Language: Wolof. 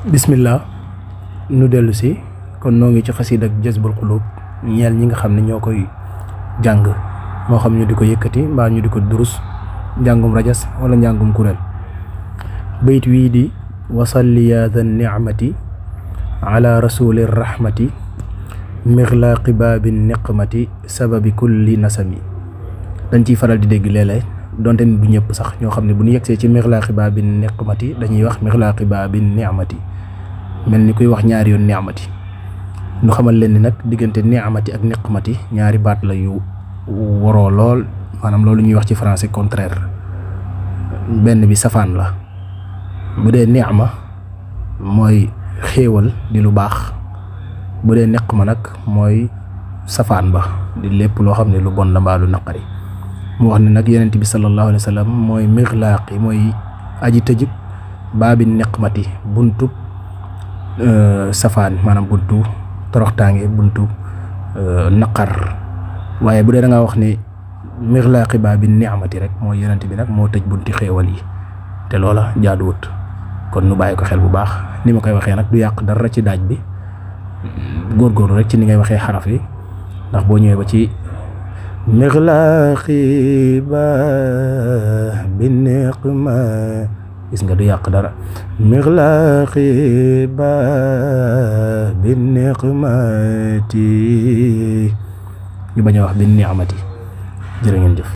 bismillah nu dellu si kon noo ngi ci xasiid ak Jazbul Qulub ñeel ñi nga xam ne ñoo koy jàng moo xam ñu di ko yëkkati mbaa ñu di ko durus njàngum rajas wala njàngum kuréel. bayt wii di wasalli yaa dha nicmati ala rasuli rahmati mixlaaqi baabi niqmati sababi kulli nasami. dañ ciy faral di dégg léeg-léeg donte ni du ñëpp sax ñoo xam ne bu ñu yegsee ci mixlaaqi baabi niqmati dañuy wax mixlaaqi baabi nicmati mel ni kuy wax ñaari yoon nicmati. ñu xamal leen ni nag diggante nicmati ak niqmati ñaari baat la yu waroo lool, maanaam loolu ñuy wax ci français contraire. benn bi safaan la. bu dee nicma mooy xéewal di lu baax, bu dee niqma nag mooy safaan ba di lépp loo xam ne lu bon la mbaa lu naqari. mu wax ne nag yonent bi sallallahu alayhi wa sallam mooy mixlaaqi mooy aji tëjub baabi niqmati buntu safaan, maanaam buntu toroxtaange, buntu naqar. waaye bu dee da ngaa wax ni mixlaaqi baabi ni'mati rek mooy yonent bi nag moo tëj bunti xéewal yi, te loola jaaduwut. kon nu bàyyi ko xel bu baax. ni ma koy waxee nag du yàq dara ci daaj bi, góorgóorlu rek ci ni ngay waxee xaraf yi, ndax boo ñëwee ba ci mixlaaqi baabi niqma gis nga du yàq dara. mixlaaqi baabi niqmati ñu bañ a wax bi ni'mati. jërë ngeen jëf.